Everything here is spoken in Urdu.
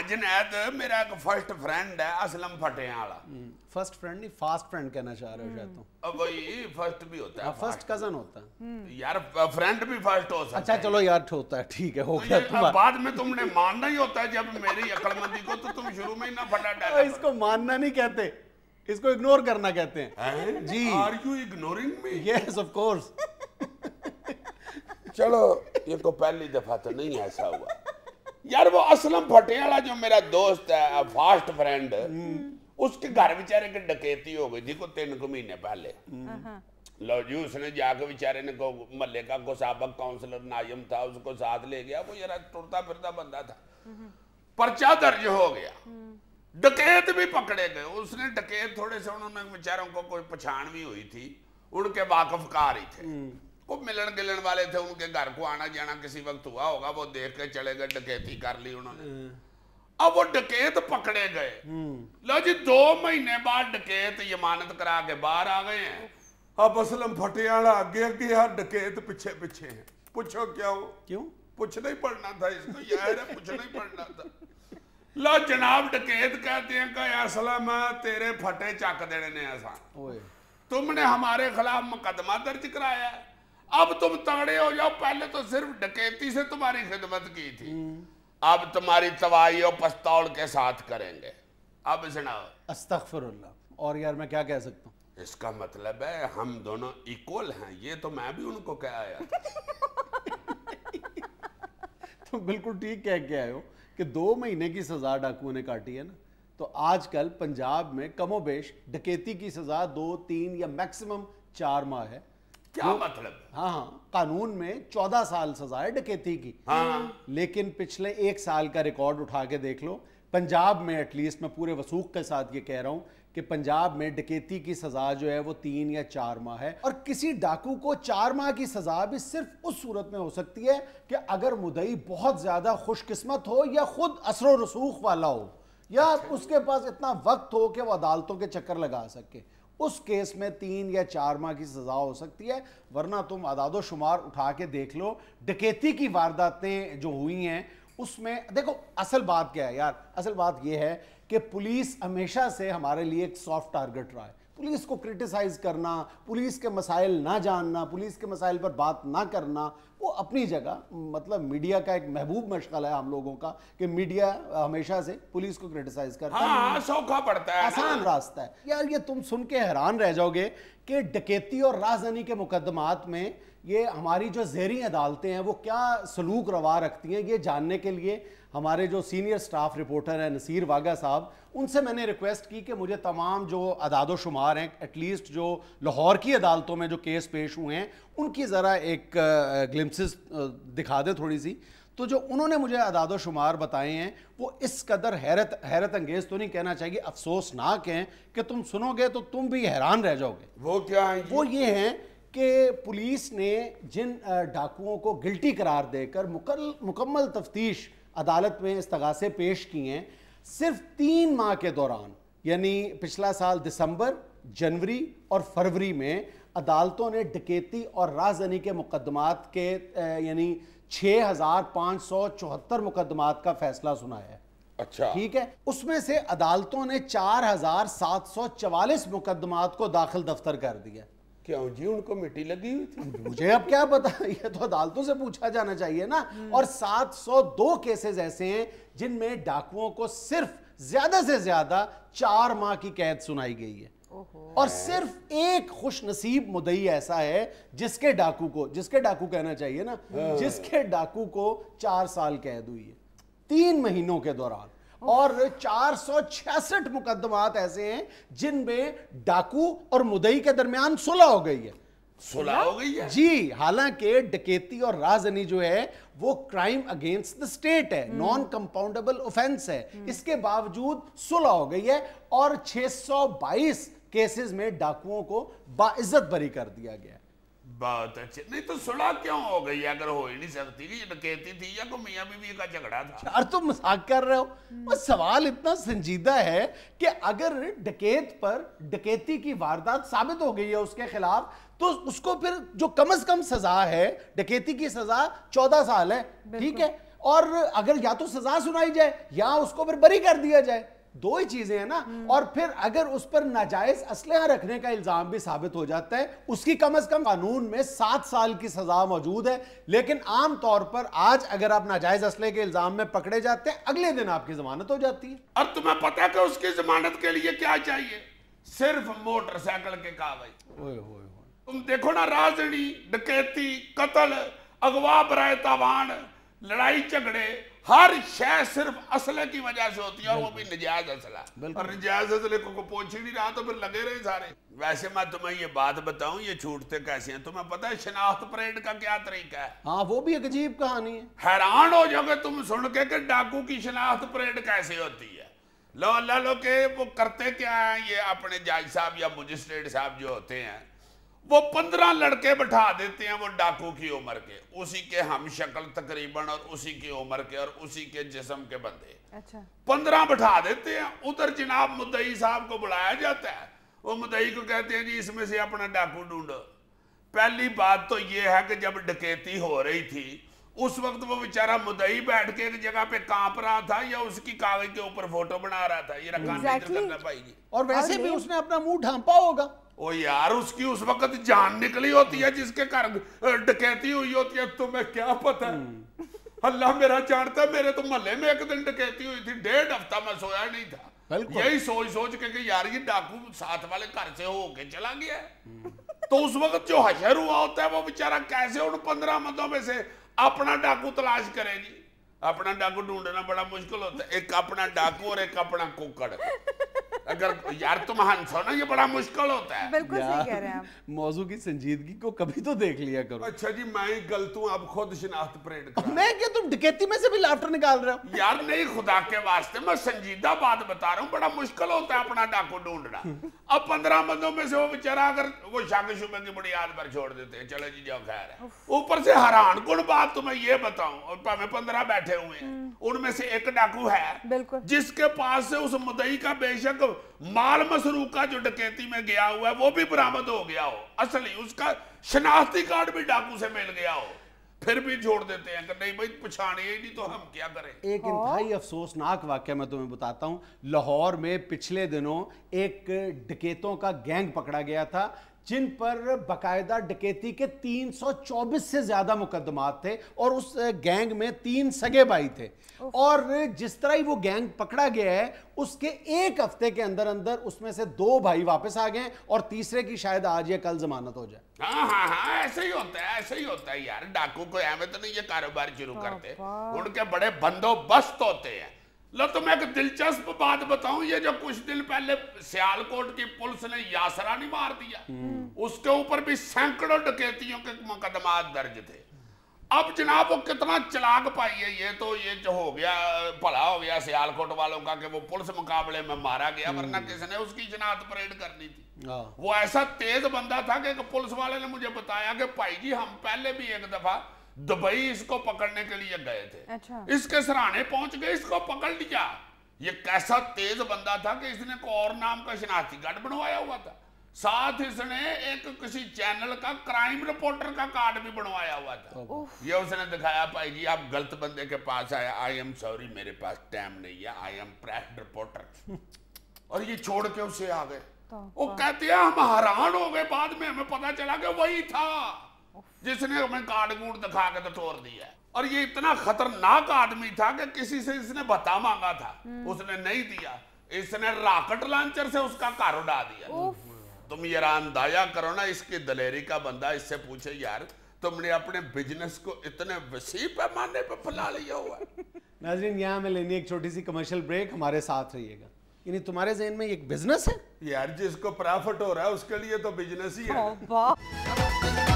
جنید میرا ایک فرسٹ فرینڈ ہے اسلم پھٹیاں والا. فرسٹ فرینڈ نہیں فاسٹ فرینڈ کہنا چاہ رہے ہو شاید تم. اب وہی فرسٹ بھی ہوتا ہے, فرسٹ کزن ہوتا ہے یار, فرینڈ بھی فرسٹ ہو سکتا ہے. اچھا چلو یار ہوتا ہے, ٹھیک ہے, ہو گیا. بعد میں تم نے ماننا ہی ہوتا ہے جب میری عقل مندی کو, تو تم شروع میں ہی نہ پھٹا ڈالا. اس کو ماننا نہیں کہتے, اس کو اگنور کرنا کہتے ہیں. جی are you ignoring me? Yes of course. چلو یہ کو پہلی دفعہ تو نہیں ایسا ہوا یار. وہ اسلم پھٹیاں والا جو میرا دوست ہے فاسٹ فرینڈ, اس کے گھر بیچارے کی ڈکیتی ہو گئی تھی کو 3 مہینے پہلے. لو جی اس نے جا کے بیچارے نے کو محلے کا کو سابق کاؤنسلر نایم تھا, اس کو ساتھ لے گیا. وہ ذرا ٹرتا پھرتا بندہ تھا. پرچہ درج ہو گیا, ڈکیت بھی پکڑے گئے. اس نے ڈکیت تھوڑے سے انہوں نے بیچاروں کو کوئی پہچان بھی ہوئی تھی, ان کے واقف کار ہی تھے, وہ ملن گلن والے تھے, ان کے گھر کو آنا جانا کسی وقت ہوا ہوگا, وہ دیکھ کے چلے گئے, ڈکیتی کر لی انہوں نے. اب وہ ڈکیت پکڑے گئے. لو جی 2 مہینے بعد ڈکیت ضمانت کرا کے باہر آ گئے ہیں. اب اسلم پھٹیاں والا آگے آگے یار, ڈکیت پیچھے پیچھے ہیں. پوچھو کیوں؟ پوچھنا ہی پڑنا تھا اس کو یار, پوچھنا ہی پڑنا تھا. لو جناب ڈکیت کہتے ہیں کہ اسلم تیرے پھٹے چک دینے نے ایسا, تم نے ہمارے خلاف مقدمہ درج کرایا ہے, اب تم تگڑے ہو جاؤ. پہلے تو صرف ڈکیتی سے تمہاری خدمت کی تھی, اب تمہاری توائی و پستول کے ساتھ کریں گے. اب سناؤ. استغفر اللہ. اور یار میں کیا کہہ سکتا ہوں, اس کا مطلب ہے ہم دونوں ایکول ہیں. یہ تو میں بھی ان کو کہہ آیا. تو بالکل ٹھیک کہہ کے آئے ہو کہ 2 مہینے کی سزا ڈاکوؤں نے کاٹی ہے نا. تو آج کل پنجاب میں کم و بیش ڈکیتی کی سزا 2, 3 یا میکسیمم 4 ماہ ہے. کیا مطلب؟ ہاں قانون میں 14 سال سزا ہے ڈکیتی کی. لیکن پچھلے 1 سال کا ریکارڈ اٹھا کے دیکھ لو, پنجاب میں ایٹ لیسٹ, میں پورے وثوق کے ساتھ یہ کہہ رہا ہوں کہ پنجاب میں ڈکیتی کی سزا جو ہے وہ 3 یا 4 ماہ ہے. اور کسی ڈاکو کو 4 ماہ کی سزا بھی صرف اس صورت میں ہو سکتی ہے کہ اگر مدعی بہت زیادہ خوش قسمت ہو, یا خود اثر و رسوخ والا ہو, یا اس کے پاس اتنا وقت ہو کہ وہ عدالتوں کے چکر لگا سکے. اس کیس میں 3 یا 4 ماہ کی سزا ہو سکتی ہے. ورنہ تم اعداد و شمار اٹھا کے دیکھ لو, ڈکیتی کی وارداتیں جو ہوئی ہیں اس میں دیکھو اصل بات کیا ہے یار. اصل بات یہ ہے کہ پولیس ہمیشہ سے ہمارے لیے ایک سافٹ ٹارگٹ رہا ہے. پولیس کو کرٹیسائز کرنا, پولیس کے مسائل نہ جاننا, پولیس کے مسائل پر بات نہ کرنا, وہ اپنی جگہ, مطلب میڈیا کا ایک محبوب مشغلہ ہے ہم لوگوں کا کہ میڈیا ہمیشہ سے پولیس کو کرٹیسائز کرتا ہے. ہاں سوکھا پڑتا ہے, آسان راستہ ہے یار. یہ تم سن کے حیران رہ جاؤ گے کہ ڈکیتی اور رازداری کے مقدمات میں یہ ہماری جو زیریں عدالتیں ہیں وہ کیا سلوک روا رکھتی ہیں. یہ جاننے کے لیے ہمارے جو سینئر سٹاف رپورٹر ہیں نصیر واگا صاحب, ان سے میں نے ریکویسٹ کی کہ مجھے تمام جو اعداد و شمار ہیں, ایٹ لیسٹ جو لاہور کی عدالتوں میں جو کیس پیش ہوئے ہیں ان کی ذرا ایک گلمپسز دکھا دیں تھوڑی سی. تو جو انہوں نے مجھے اعداد و شمار بتائے ہیں وہ اس قدر حیرت انگیز تو نہیں کہنا چاہیے, افسوسناک ہیں کہ تم سنو گے تو تم بھی حیران رہ جاؤ گے. وہ کیا ہیں؟ وہ یہ ہیں کہ پولیس نے جن ڈاکوؤں کو گلٹی قرار دے کر مکمل تفتیش عدالت میں استغاثے پیش کی ہیں, صرف 3 ماہ کے دوران, یعنی پچھلا سال دسمبر, جنوری اور فروری میں عدالتوں نے ڈکیتی اور رازداری کے مقدمات کے یعنی 6574 مقدمات کا فیصلہ سنایا ہے. اچھا ٹھیک ہے. اس میں سے عدالتوں نے 4744 مقدمات کو داخل دفتر کر دیا. کیوں جی, ان کو مٹی لگی ہوئی تھی؟ مجھے اب کیا پتا, یہ تو عدالتوں سے پوچھا جانا چاہیے نا. اور 702 کیسز ایسے ہیں جن میں ڈاکوؤں کو صرف زیادہ سے زیادہ 4 ماہ کی قید سنائی گئی ہے. اور صرف ایک خوش نصیب مدعی ایسا ہے جس کے ڈاکو کہنا چاہیے نا, جس کے ڈاکو کو 4 سال قید ہوئی ہے 3 مہینوں کے دوران. اور 466 مقدمات ایسے ہیں جن میں ڈاکو اور مدعی کے درمیان صلح ہو گئی ہے. صلح ہو گئی ہے جی, حالانکہ ڈکیتی اور رازداری جو ہے وہ کرائم اگینسٹ دی اسٹیٹ ہے, نان کمپاؤنڈیبل اوفینس ہے, اس کے باوجود صلح ہو گئی ہے. اور 622 کیسز میں ڈاکوؤں کو باعزت بری کر دیا گیا ہے. بات اچھی. نہیں تو صلح کیوں ہو گئی اگر ہو ہی نہیں سکتی کہ یہ ڈکیتی تھی یا کوئی میاں بیوی کا جھگڑا تھا؟ یار تم مذاق کر رہے ہو. وہ سوال اتنا سنجیدہ ہے کہ اگر ڈکیت پر ڈکیتی کی واردات ثابت ہو گئی ہے اس کے خلاف, تو اس کو پھر جو کم از کم سزا ہے ڈکیتی کی سزا 14 سال ہے. ٹھیک ہے. اور اگر یا تو سزا سنائی جائے یا اس کو پھر بری کر دیا جائے، دو ہی چیزیں ہیں نا. اور پھر اگر اس پر ناجائز اسلحہ رکھنے کا الزام بھی ثابت ہو جاتا ہے، اس کی کم از کم قانون میں 7 سال کی سزا موجود ہے. لیکن عام طور پر آج اگر آپ ناجائز اسلحے کے الزام میں پکڑے جاتے ہیں، اگلے دن آپ کی ضمانت ہو جاتی ہے. اور تمہیں پتہ ہے کہ اس کی ضمانت کے لیے کیا چاہیے؟ صرف موٹر سائیکل کے کاغذ. تم دیکھو نا، رازڑی، ڈکیتی، قتل، اغوا برائے تاوان، لڑائی جھگڑے، ہر شے صرف اسلحے کی وجہ سے ہوتی ہے، اور وہ بھی نجائز اسلحہ. اور نجائز اسلحے کو پہنچ ہی نہیں رہا تو پھر لگے رہے سارے. ویسے میں تمہیں یہ بات بتاؤں، یہ چھوٹتے کیسے ہیں. تمہیں پتہ ہے شناخت پریڈ کا کیا طریقہ ہے؟ ہاں، وہ بھی ایک عجیب کہانی ہے. حیران ہو جاؤ گے تم سن کے کہ ڈاکو کی شناخت پریڈ کیسے ہوتی ہے. لو اللہ لو کہ وہ کرتے کیا ہیں، یہ اپنے جج صاحب یا مجسٹریٹ صاحب جو ہوتے ہیں، وہ 15 لڑکے بٹھا دیتے ہیں وہ ڈاکو کی عمر کے، اسی کے ہم شکل تقریباً، اور اسی کی عمر کے اور اسی کے جسم کے بندے. 15 بٹھا دیتے ہیں. ادھر جناب مدعی صاحب کو بلایا جاتا ہے. وہ مدعی کو کہتے ہیں جی اس میں سے اپنا ڈاکو ڈھونڈو. پہلی بات تو یہ ہے کہ جب ڈکیتی ہو رہی تھی اس وقت وہ بیچارہ مدعی بیٹھ کے ایک جگہ پہ کانپ رہا تھا یا اس کی کاغذ کے اوپر فوٹو بنا رہا تھا؟ یہ رکھا نہیں کرنا بھائی جی. اور ویسے بھی اس نے اپنا منہ ڈھانپا ہوگا. او یار، اس کی اس وقت جان نکلی ہوتی ہے جس کے گھر ڈکیتی ہوئی ہوتی ہے. تمہیں کیا پتہ ہے؟ اللہ میرا جانتا ہے، میرے تو محلے میں ایک دن ڈکیتی ہوئی تھی، 1.5 ہفتہ میں سویا نہیں تھا. یہی سوچ کے کہ یار یہ ڈاکو ساتھ والے گھر سے ہو کے چلا گیا ہے. تو اس وقت جو حشر ہوا ہوتا ہے وہ بیچارہ کیسے ان 15 مردوں میں سے اپنا ڈاکو تلاش کرے جی. اپنا ڈاکو ڈھونڈنا بڑا مشکل ہوتا ہے. ایک اپنا ڈاکو اور ایک اپنا کوکڑ. اگر یار تم ہنسو نا، یہ بڑا مشکل ہوتا ہے. بالکل صحیح کہہ رہے ہیں آپ. موضوع کی سنجیدگی کو کبھی تو دیکھ لیا کرو. اچھا جی، میں ہی غلط ہوں، اب خود شناخت پریڈ کرا. میں کیا تم ڈکیتی میں سے بھی لافٹر نکال رہے ہو؟ یار نہیں، خدا کے واسطے میں سنجیدہ بات بتا رہا ہوں. بڑا مشکل ہوتا ہے اپنا ڈاکو ڈھونڈنا. اب 15 بندوں میں سے وہ بیچارہ اگر وہ شک شبے کی بنیاد پر چھوڑ دیتے ہیں، چلو جی جاؤ خیر ہے. اوپر سے حیران کن بات تمہیں یہ بتاؤں، اور پاویں 15 بیٹھے ہوئے ہیں، ان میں سے ایک ڈاکو ہے جس کے پاس سے اس مدعی کا بے شک مال مسروقہ جو ڈکیتی میں گیا ہوا ہے وہ بھی برآمد ہو گیا ہو، اصلی اس کا شناختی کارڈ بھی ڈاکو سے مل گیا ہو، پھر بھی چھوڑ دیتے ہیں کہ نہیں بھائی پچھانے ہی نہیں تو ہم کیا کریں. ایک انتہائی افسوسناک واقعہ میں تمہیں بتاتا ہوں. لاہور میں پچھلے دنوں ایک ڈکیتوں کا گینگ پکڑا گیا تھا جن پر باقاعدہ ڈکیتی کے 324 سے زیادہ مقدمات تھے، اور اس گینگ میں 3 سگے بھائی تھے. اور جس طرح ہی وہ گینگ پکڑا گیا ہے، اس کے 1 ہفتے کے اندر اندر اس میں سے 2 بھائی واپس آ گئے، اور تیسرے کی شاید آج یا کل ضمانت ہو جائے. ہاں ایسے ہی ہوتا ہے، ایسے ہی ہوتا ہے یار. ڈاکو کو اہمیت نہیں یہ کاروبار شروع کرتے، ان کے بڑے بندوبست ہوتے ہیں. لو تمہیں ایک دلچسپ بات بتاؤں، یہ جو کچھ دن پہلے سیالکوٹ کی پولیس نے یاسرا نہیں مار دیا، اس کے اوپر بھی سینکڑوں ڈکیتیوں کے مقدمات درج تھے. اب جناب وہ کتنا چلاک پائی ہے. یہ تو یہ جو ہو گیا بھلا ہو گیا سیالکوٹ والوں کا کہ وہ پولیس مقابلے میں مارا گیا، ورنہ کس نے اس کی شناخت پریڈ کرنی تھی. وہ ایسا تیز بندہ تھا کہ ایک پولیس والے نے مجھے بتایا کہ بھائی جی ہم پہلے بھی ایک دفعہ دبئی اس کو پکڑنے کے لیے گئے تھے، اس کے سرانے پہنچ گئے، اس کو پکڑ لیا. یہ کیسا تیز بندہ تھا کہ اس نے ایک اور نام کا شناختی کارڈ بنوایا ہوا تھا، ساتھ اس نے ایک کسی چینل کا کرائم رپورٹر کا کارڈ بھی بنوایا ہوا تھا. یہ اس نے دکھایا بھائی جی آپ غلط بندے کے پاس آئے، آئی ایم سوری میرے پاس ٹائم نہیں ہے، آئی ایم پریس رپورٹر. اور یہ چھوڑ کے اسے آ گئے. وہ کہتے ہیں ہم حیران ہو گئے، بعد میں ہمیں پتا چلا کہ وہی تھا جس نے ہمیں کارڈ گوڑ دکھا کے تو توڑ دیا. اور یہ اتنا خطرناک آدمی تھا کہ کسی سے اس نے بتا مانگا تھا، اس نے نہیں دیا، اس نے راکٹ لانچر سے اس کا کار اڑا دیا. تم یہ اندازہ کرو نا اس کی دلیری کا. بندہ اس سے پوچھے یار تم نے اپنے بزنس کو اتنے وسیع پیمانے پہ پھیلا لیا ہوا ہے. ناظرین یہاں میں لینی ایک چھوٹی سی کمرشل بریک، ہمارے ساتھ رہیے گا. یعنی تمہارے ذہن میں ایک بزنس ہے یار، جس کو پرافٹ ہو رہا ہے اس کے لیے تو بزنس ہی ہے.